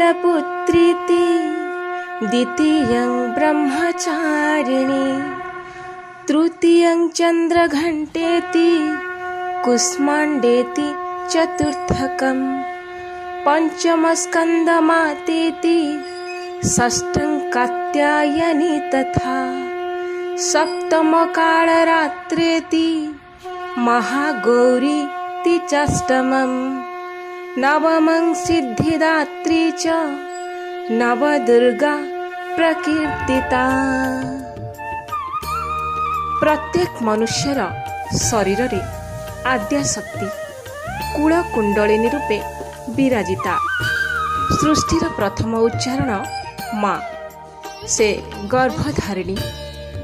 शैलपुत्रीति द्वितीयं ब्रह्मचारिणी तृतीयं चन्द्रघण्टेति कुष्माण्डेति चतुर्थकं पंचम स्कंदमातेति षष्ठं कात्यायनी तथा सप्तम कालरात्रेति महागौरीति चाष्टमं नवमं सिद्धिदात्री च नवदुर्गा प्रकीर्तिता। प्रत्येक मनुष्यर शरीर रे आद्याशक्ति कूलकुंडलिनी रूपे विराजिता। सृष्टिर प्रथम उच्चारण माँ। से गर्भधारिणी,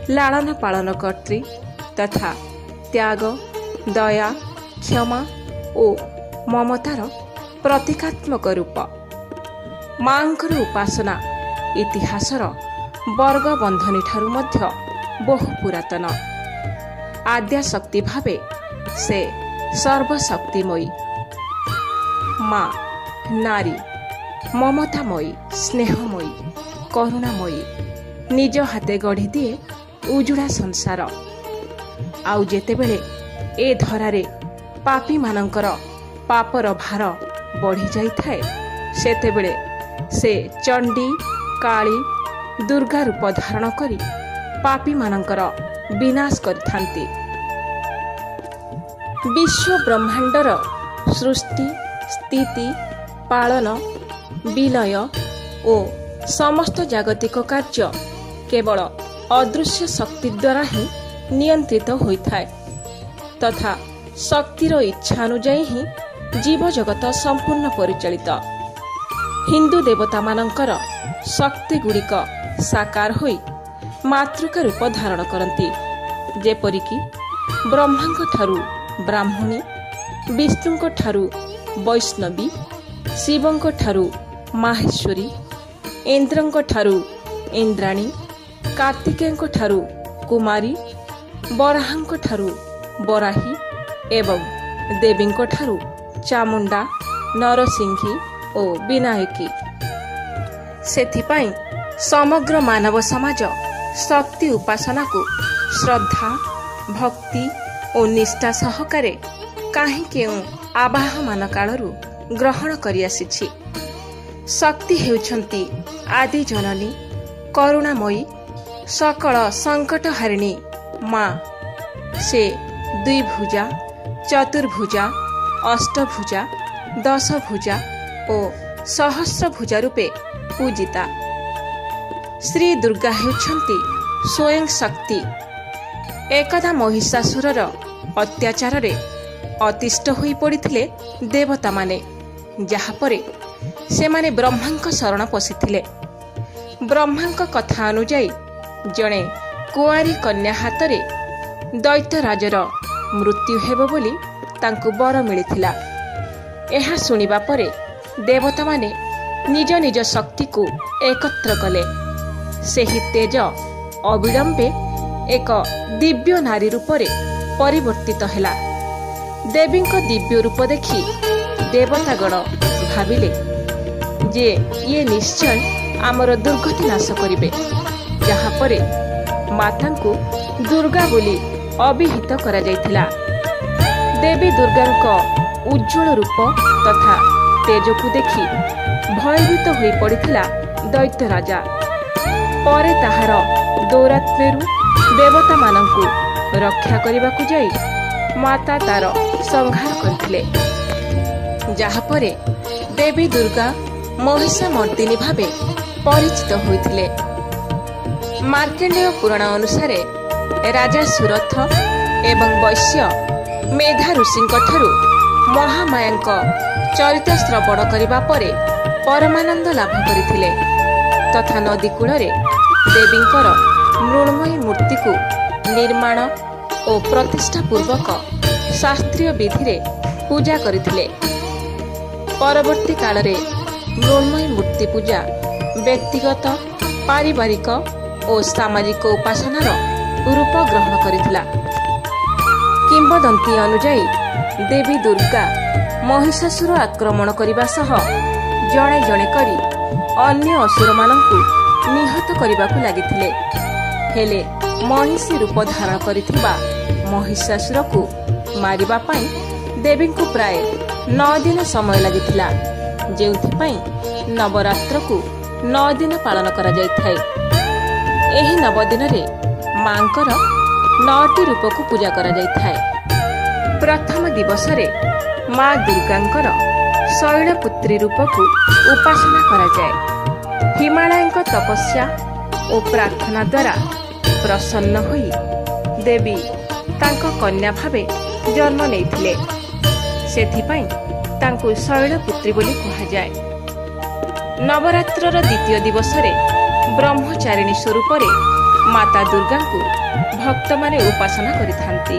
लालन पालन कर्त्री तथा त्याग, दया, क्षमा और ममतार प्रतीकात्मक रूप। मांकर उपासना इतिहासर वर्ग बंधनी ठारू मध्य बहु पुरातन। आद्याशक्ति भावे से सर्वशक्तिमयी। माँ नारी, ममतामयी, स्नेहमयी, करुणामयी, निज हाथे गढ़ी दिए उजुड़ा संसार। आउ जेतेबेले ए धरारे पापी मानंकर पापर भार बढ़ी जाइथाए सेतेबेले से चंडी, काली, दुर्गा रूप धारण करी पापी मानंकर विनाश करिथांती। विश्व ब्रह्मांडर सृष्टि, स्थिति, पालन, विलय और समस्त जागतिक कार्य केवल अदृश्य शक्ति द्वारा ही नियंत्रित होइथाए तथा शक्तिर इच्छा अनुଯାयी ही जीव जगत संपूर्ण परिचालित। हिंदू देवता मानंकर शक्ति गुड़िक साकार होई मातृका रूप धारण करती। जेपरिकी ब्रह्मांक ठारू ब्राह्मणी, विष्णुंक ठारू वैष्णवी, शिवंक ठारू माहेश्वरी, इंद्रंक ठारू इंद्राणी, कार्तिकेयंक ठारू कुमारी, बराहंक ठारू बराही एवं देवींक ठारू चामुंडा, नरसिंही और विनायकी। सेथिपाई समग्र मानव समाज शक्ति उपासना को श्रद्धा, भक्ति और निष्ठा सहकारे काहे केउ आवाहमान कालरू ग्रहण करि आसिछि। शक्ति हेउछंती आदि जननी, करुणामयी, सकल संकटहारिणी माँ। से द्विभुजा, चतुर्भुजा, अष्टभुजा, दशभुजा और सहस्रभुजा रूपे पूजिता। श्री दुर्गा हेउछंती स्वयं शक्ति। एकदा महिषासुरर अत्याचार रे अतिष्ठ होई पड़िथिले देवता माने, जहा परे से माने ब्रह्मांक शरण पशिथिले। ब्रह्मांक कथा अनुଯାयी जणे कुआरी कन्या हातरे दैत्यराजर मृत्यु हेबो बोली तांकु बर मिलिथिला। एहा सुनिबा परे देवता माने निज निज शक्ति को एकत्र कले। सेही तेज अविलंबे एक दिव्य नारी रूपरे परिवर्तित हेला। देवींक दिव्य रूप देखि देवतागण भाविले जे ये निश्चय आमर दुर्गति नाश करिवे। जहा परे मातांकु दुर्गा बोली अभिहित करा जायथिला। देवी दुर्गांक उज्जवल रूप तथा तेजकु देखि भयभीत होई पड़िथिला दैत्य राजा। परे ताहार दौरात्म्यरु देवता मानंकु रक्षा करिबाकु जाई माता तार संहार करथिले। जहा परे देवी दुर्गा महिषामर्दिनी भावे परिचित होइथिले। मार्कंडेय पुराण अनुसारे राजा सुरथ एवं वैश्य मेधा ऋषिंक ठारू महामायांक चरित्र श्रवण करिबा परे परमानंद लाभ करिथिले तथा नदी कूଳରେ देवींकर मृण्मयी मूर्ति को निर्माण और प्रतिष्ठा पूर्वक शास्त्रीय विधि रे पूजा करिथिले। परवर्ती काल रे मृण्मयी मूर्ति पूजा व्यक्तिगत, पारिवारिक और सामाजिक उपासनार रूप ग्रहण करिथिला। किंबदंती अनुଯାयी देवी दुर्गा महिषासुर आक्रमण करने सह जड़े जड़े करी ଅନ୍ୟ ଅସୁରମାନଙ୍କୁ ନିହତ କରିବାକୁ ଲାଗିଥିଲେ। ହେଲେ ମହିଷୀ ରୂପ ଧାରଣ କରିଥିବା ମହିଷାସୁରକୁ ମାରିବା ପାଇଁ ଦେବୀଙ୍କୁ ପ୍ରାୟ 9 ଦିନ ସମୟ ଲାଗିଥିଲା, ଯେଉଁଥିପାଇଁ ନବରାତ୍ରକୁ 9 ଦିନ ପାଳନ କରାଯାଇଥାଏ। ଏହି 9 ଦିନରେ ମାଙ୍କର 9ଟି ରୂପକୁ ପୂଜା କରାଯାଇଥାଏ। ପ୍ରଥମ ଦିବସରେ ମା ଦୁର୍ଗାଙ୍କର ଶୈଳପୁତ୍ରୀ ରୂପକୁ ଉପାସନା କରାଯାଏ। ହିମାଳୟଙ୍କ ତପସ୍ୟା ଓ ପ୍ରାର୍ଥନା ଦ୍ୱାରା ପ୍ରସନ୍ନ ହୋଇ ଦେବୀ ତାଙ୍କ କନ୍ୟା ଭାବେ ଜନ୍ମ ନେଇଥିଲେ। ସେଥିପାଇଁ ତାଙ୍କୁ ଶୈଳପୁତ୍ରୀ ବୋଲି କୁହାଯାଏ। ନବରାତ୍ରର ଦ୍ୱିତୀୟ ଦିବସରେ ବ୍ରହ୍ମଚାରିଣୀ ସ୍ୱରୂପରେ ମାତା ଦୁର୍ଗାଙ୍କୁ ଭକ୍ତମାନେ ଉପାସନା କରିଥାନ୍ତି।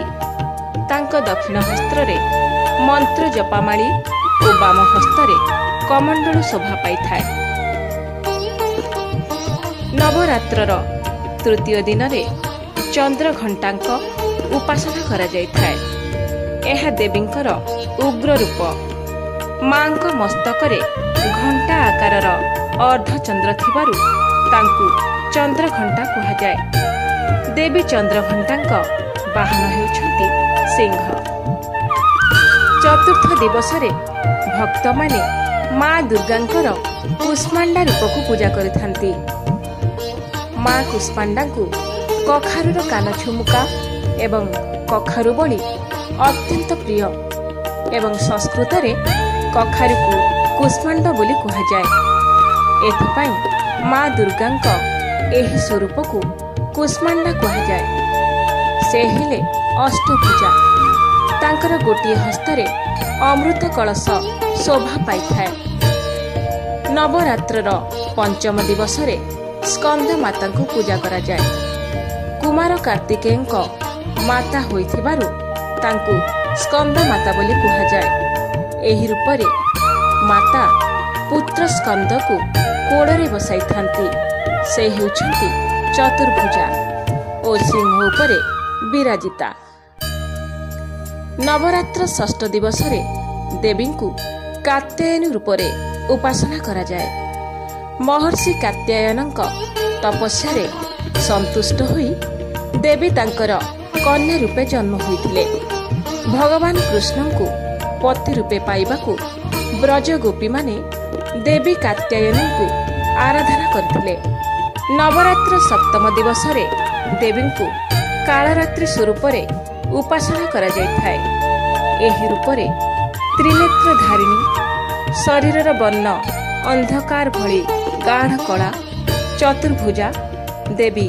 ତାଙ୍କ ଦକ୍ଷିଣ ହସ୍ତରେ ମନ୍ତ୍ର ଜପାମାଳି ଓ ବାମ ହସ୍ତରେ କମଣ୍ଡଳ ଶୋଭା ପାଇଥାଏ। ନବରାତ୍ରର ତୃତୀୟ ଦିନରେ ଚନ୍ଦ୍ରଘଣ୍ଟାଙ୍କ ଉପାସନା କରାଯାଇଥାଏ। ଏହା ଦେବୀଙ୍କର ଉଗ୍ର ରୂପ। ମାଙ୍କ ମସ୍ତକରେ ଘଣ୍ଟା ଆକାରର ଅର୍ଦ୍ଧଚନ୍ଦ୍ର ଥିବାରୁ ତାଙ୍କୁ ଚନ୍ଦ୍ରଘଣ୍ଟା କୁହାଯାଏ। ଦେବୀ ଚନ୍ଦ୍ରଘଣ୍ଟାଙ୍କ ବାହନ ହେଉଛନ୍ତି ସିଂହ। ଚତୁର୍ଥ ଦିବସରେ ଭକ୍ତମାନେ ମା ଦୁର୍ଗାଙ୍କର କୁଷ୍ମାଣ୍ଡା ରୂପକୁ ପୂଜା କରିଥାନ୍ତି। ମା କୁଷ୍ମାଣ୍ଡାଙ୍କୁ କଖାରୁର କାନ ଝୁମୁକା ଏବଂ କଖାରୁ ବଳି ଅତ୍ୟନ୍ତ ପ୍ରିୟ ଏବଂ ସଂସ୍କୃତରେ କଖାରୁକୁ କୁଷ୍ମାଣ୍ଡ ବୋଲି କୁହାଯାଏ। ଏଥିପାଇଁ ମା ଦୁର୍ଗାଙ୍କ ଏହି ସ୍ୱରୂପକୁ କୁଷ୍ମାଣ୍ଡା କୁହାଯାଏ। ସେ ହେଲେ ଅଷ୍ଟଭୁଜା। ତାଙ୍କର ଗୋଟିଏ ହସ୍ତରେ ଅମୃତ କଳସ ଶୋଭା ପାଇଥାଏ। ନବରାତ୍ରର ପଞ୍ଚମ ଦିବସରେ ସ୍କନ୍ଦ ମାତାଙ୍କୁ ପୂଜା କରାଯାଏ। କୁମାର କାର୍ତ୍ତିକେୟଙ୍କ ମାତା ହୋଇଥିବାରୁ ତାଙ୍କୁ ସ୍କନ୍ଦ ମାତା ବୋଲି କୁହାଯାଏ। ଏହି ରୂପରେ ମାତା ପୁତ୍ର ସ୍କନ୍ଦକୁ କୋଡ଼ରେ ବସାଇଥାନ୍ତି। ସେ ହେଉଛନ୍ତି ଚତୁର୍ଭୁଜା ଓ ସିଂହ ଉପରେ ବିରାଜିତା। ନବରାତ୍ର ଷଷ୍ଠ ଦିବସରେ ଦେବୀଙ୍କୁ କାତ୍ୟାୟନୀ ରୂପରେ ଉପାସନା କରାଯାଏ। ମହର୍ଷି କାତ୍ୟାୟନଙ୍କ ତପସ୍ୟାରେ ସନ୍ତୁଷ୍ଟ ହୋଇ ଦେବୀ ତାଙ୍କର କନ୍ୟା ରୂପେ ଜନ୍ମ ହୋଇଥିଲେ। ଭଗବାନ କୃଷ୍ଣଙ୍କୁ ପତି ରୂପେ ପାଇବାକୁ ବ୍ରଜ ଗୋପୀମାନେ ଦେବୀ କାତ୍ୟାୟନୀଙ୍କୁ ଆରାଧନା କରିଥିଲେ। ନବରାତ୍ର ସପ୍ତମ ଦିବସରେ ଦେବୀଙ୍କୁ କାଳରାତ୍ରି ସ୍ୱରୂପରେ ଉପାସନା କରାଯାଇଥାଏ। ଏହି ରୂପରେ ତ୍ରିନେତ୍ର ଧାରିଣୀ, ଶରୀରର ବର୍ଣ୍ଣ ଅନ୍ଧକାର ଭଳି ଗାଢ଼ କଳା, ଚତୁର୍ଭୁଜା ଦେବୀ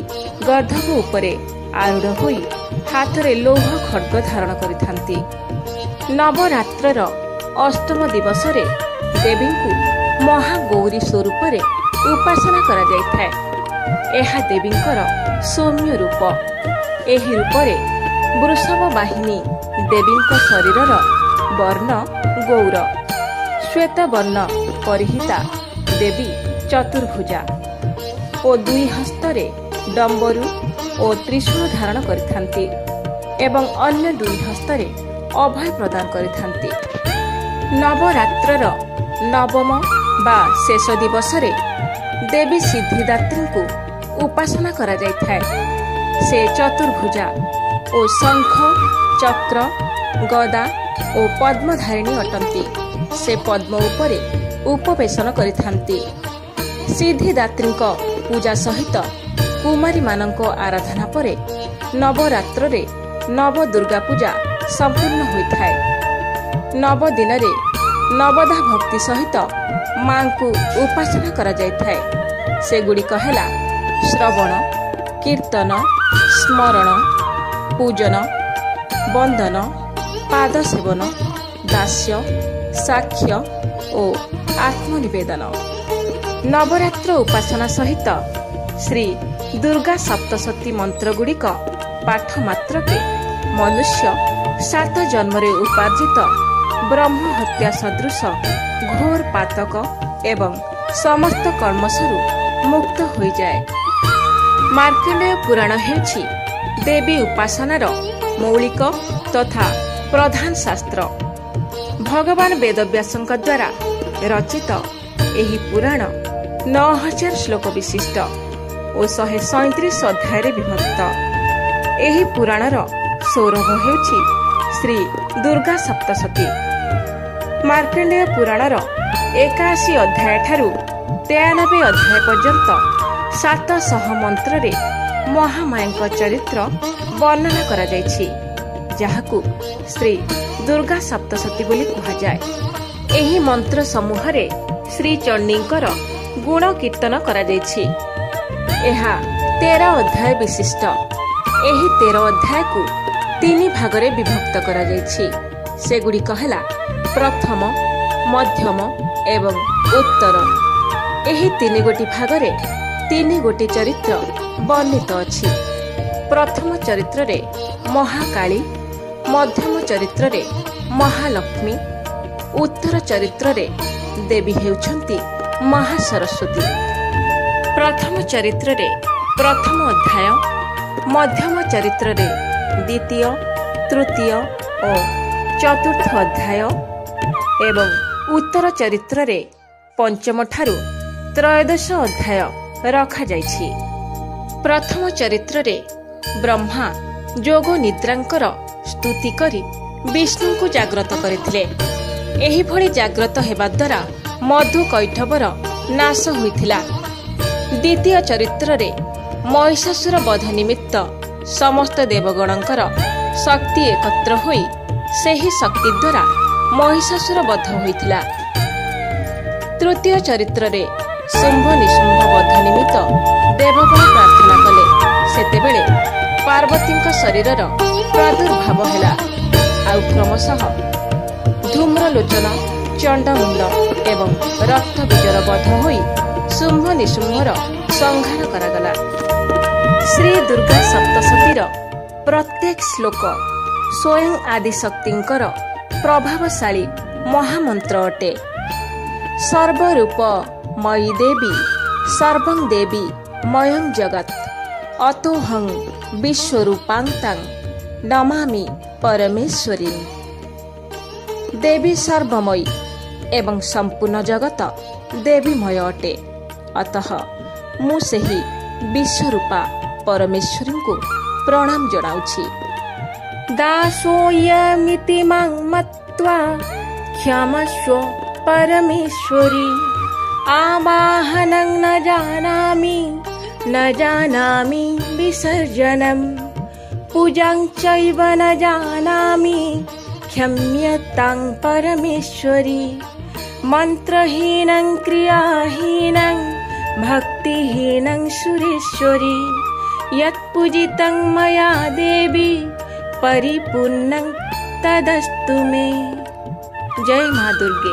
ଗର୍ଦ୍ଧବ ଉପରେ ଆରୂଢ଼ ହୋଇ ହାତରେ ଲୌହ ଖଡ୍ଗ ଧାରଣ କରିଥାନ୍ତି। ନବରାତ୍ରର ଅଷ୍ଟମ ଦିବସରେ ଦେବୀଙ୍କୁ ମହାଗୌରୀ ସ୍ୱରୂପରେ ଉପାସନା କରାଯାଇଥାଏ। ଏହା ଦେବୀଙ୍କର ସୌମ୍ୟ ରୂପ। ଏହି ରୂପରେ ବୃଷଭ ବାହିନୀ ଦେବୀଙ୍କ ଶରୀରର ବର୍ଣ୍ଣ ଗୌର, ଶ୍ୱେତ ବର୍ଣ୍ଣ ପରିହିତା ଦେବୀ ଚତୁର୍ଭୁଜା ଓ 2 ହସ୍ତରେ ଡମ୍ବରୁ ଓ ତ୍ରିଶୂଳ ଧାରଣ କରିଥାନ୍ତି ଏବଂ ଅନ୍ୟ 2 ହସ୍ତରେ ଅଭୟ ପ୍ରଦାନ କରିଥାନ୍ତି। ନବରାତ୍ରର ନବମ ବା ଶେଷ ଦିବସରେ ଦେବୀ ସିଦ୍ଧିଦାତ୍ରୀଙ୍କୁ ଉପାସନା କରାଯାଇଥାଏ। ସେ ଚତୁର୍ଭୁଜା ଓ ଶଙ୍ଖ, ଚକ୍ର, ଗଦା ଓ ପଦ୍ମଧାରିଣୀ ଅଟନ୍ତି। ସେ ପଦ୍ମ ଉପରେ ଉପବେଶନ କରିଥାନ୍ତି। ସିଦ୍ଧିଦାତ୍ରୀଙ୍କ ପୂଜା ସହିତ କୁମାରୀମାନଙ୍କ ଆରାଧନା ପରେ ନବରାତ୍ରରେ ନବ ଦୁର୍ଗା ପୂଜା ସମ୍ପୂର୍ଣ୍ଣ ହୋଇଥାଏ। 9 ଦିନରେ ନବଦା ଭକ୍ତି ସହିତ ମାଙ୍କୁ ଉପାସନା କରାଯାଇଥାଏ। ସେଗୁଡ଼ିକ ହେଲା ଶ୍ରବଣ, କୀର୍ତ୍ତନ, ସ୍ମରଣ, ପୂଜନ, ବନ୍ଦନ, ପାଦ ସେବନ, ଦାସ୍ୟ, ସାକ୍ଷ୍ୟ ଓ ଆତ୍ମନିବେଦନ। ନବରାତ୍ର ଉପାସନା ସହିତ ଶ୍ରୀ ଦୁର୍ଗା ସପ୍ତଶତୀ ମନ୍ତ୍ରଗୁଡ଼ିକ ପାଠ ମାତ୍ରକେ ମନୁଷ୍ୟ 7 ଜନ୍ମରେ ଉପାର୍ଜିତ ବ୍ରହ୍ମ ହତ୍ୟା ସଦୃଶ ଘୋର ପାତକ ଏବଂ ସମସ୍ତ କର୍ମସରୁ ମୁକ୍ତ ହୋଇଯାଏ। ମାର୍କଣ୍ଡେୟ ପୁରାଣ ହେଉଛି ଦେବୀ ଉପାସନାର ମୌଳିକ ତଥା ପ୍ରଧାନ ଶାସ୍ତ୍ର। ଭଗବାନ ବେଦବ୍ୟାସଙ୍କ ଦ୍ୱାରା ରଚିତ ଏହି ପୁରାଣ 9000 ଶ୍ଲୋକ ବିଶିଷ୍ଟ ଓ 137 ଅଧ୍ୟାୟରେ ବିଭକ୍ତ। ଏହି ପୁରାଣର ସୌରଭ ହେଉଛି ଶ୍ରୀ ଦୁର୍ଗା ସପ୍ତଶତୀ। ମାର୍କଣ୍ଡେୟ ପୁରାଣର 81 ଅଧ୍ୟାୟ ଠାରୁ 93 ଅଧ୍ୟାୟ ପର୍ଯ୍ୟନ୍ତ 700 ମନ୍ତ୍ରରେ ମହାମାୟାଙ୍କ ଚରିତ୍ର ବର୍ଣ୍ଣନା କରାଯାଇଛି, ଯାହାକୁ ଶ୍ରୀ ଦୁର୍ଗା ସପ୍ତଶତୀ ବୋଲି କୁହାଯାଏ। ଏହି ମନ୍ତ୍ର ସମୂହରେ ଶ୍ରୀ ଚଣ୍ଡୀଙ୍କର ଗୁଣ କୀର୍ତ୍ତନ କରାଯାଇଛି। ଏହା 13 ଅଧ୍ୟାୟ ବିଶିଷ୍ଟ। ଏହି 13 ଅଧ୍ୟାୟକୁ 3 ଭାଗରେ ବିଭକ୍ତ କରାଯାଇଛି। ସେଗୁଡ଼ିକ ହେଲା ପ୍ରଥମ, ମଧ୍ୟମ ଏବଂ ଉତ୍ତର। ଏହି 3 ଗୋଟି ଭାଗରେ 3 ଗୋଟି ଚରିତ୍ର ବର୍ଣ୍ଣିତ ଅଛି। ପ୍ରଥମ ଚରିତ୍ରରେ ମହାକାଳୀ, ମଧ୍ୟମ ଚରିତ୍ରରେ ମହାଲକ୍ଷ୍ମୀ, ଉତ୍ତର ଚରିତ୍ରରେ ଦେବୀ ହେଉଛନ୍ତି ମହାସରସ୍ୱତୀ। ପ୍ରଥମ ଚରିତ୍ରରେ ପ୍ରଥମ ଅଧ୍ୟାୟ, ମଧ୍ୟମ ଚରିତ୍ରରେ ଦ୍ୱିତୀୟ, ତୃତୀୟ ଓ ଚତୁର୍ଥ ଅଧ୍ୟାୟ ଏବଂ ଉତ୍ତର ଚରିତ୍ରରେ ପଞ୍ଚମ ଠାରୁ ତ୍ରୟୋଦଶ ଅଧ୍ୟାୟ ରଖାଯାଇଛି। ପ୍ରଥମ ଚରିତ୍ରରେ ବ୍ରହ୍ମା ଯୋଗ ନିଦ୍ରାଙ୍କର ସ୍ତୁତି କରି ବିଷ୍ଣୁଙ୍କୁ ଜାଗ୍ରତ କରିଥିଲେ। ଏହିଭଳି ଜାଗ୍ରତ ହେବା ଦ୍ୱାରା ମଧୁ କୈଠବର ନାଶ ହୋଇଥିଲା। ଦ୍ୱିତୀୟ ଚରିତ୍ରରେ ମହିଷାସୁର ବଧ ନିମିତ୍ତ ସମସ୍ତ ଦେବଗଣଙ୍କର ଶକ୍ତି ଏକତ୍ର ହୋଇ ସେହି ଶକ୍ତି ଦ୍ୱାରା ମହିଷାସୁର ବଧ ହୋଇଥିଲା। ତୃତୀୟ ଚରିତ୍ରରେ ଶୁମ୍ଭ ନିଶୁମ୍ଭ ବଧ ନିମିତ୍ତ ଦେବଗଣ ପ୍ରାର୍ଥନା କଲେ। ସେତେବେଳେ ପାର୍ବତୀଙ୍କ ଶରୀରର ପ୍ରାଦୁର୍ଭାବ ହେଲା। ଆଉ କ୍ରମଶଃ ଧୂମ୍ରଲୋଚନ, ଚଣ୍ଡମୁଣ୍ଡ ଏବଂ ରକ୍ତବୀଜର ବଧ ହୋଇ ଶୁମ୍ଭ ନିଶୁମ୍ଭର ସଂହାର କରାଗଲା। ଶ୍ରୀ ଦୁର୍ଗା ସପ୍ତଶତୀର ପ୍ରତ୍ୟେକ ଶ୍ଲୋକ ସ୍ୱୟଂ ଆଦିଶକ୍ତିଙ୍କର ପ୍ରଭାବଶାଳୀ ମହାମନ୍ତ୍ର ଅଟେ। ସର୍ବରୂପ ମୟୀ ଦେବୀ ସର୍ବଂ ଦେବୀ ମୟଂ ଜଗତ୍ ଅତୋହଂ ବିଶ୍ୱରୂପାଙ୍ଗ ନମାମି ପରମେଶ୍ୱରୀ। ଦେବୀ ସର୍ବମୟୀ ଏବଂ ସମ୍ପୂର୍ଣ୍ଣ ଜଗତ ଦେବୀମୟ ଅଟେ। ଅତଃ ମୁଁ ସେହି ବିଶ୍ୱରୂପା ପରମେଶ୍ୱରୀଙ୍କୁ ପ୍ରଣାମ ଜଣାଉଛି। ଦାସୋୟମିତି ମାଂ ମତ୍ୱା କ୍ଷମସ୍ୱ ପରମେଶ୍ୱରୀ। ଆବାହନଂ ନ ଜାନାମି ବିସର୍ଜନಂ। ପୂଜାଂ ଚୈବ ନ ଜାନାମି କ୍ଷମ୍ୟତାଂ ପରମେଶ୍ୱରୀ। ମନ୍ତ୍ରହୀନଂ କ୍ରିୟାହୀନଂ ଭକ୍ତିହୀନଂ ସୁରେଶ୍ୱରୀ। ୟତ୍ପୂଜିतं ମୟା ଦେବୀ ପରିପୂର୍ଣ୍ଣଂ ତଦस्तु मे। जय मां दुर्गे।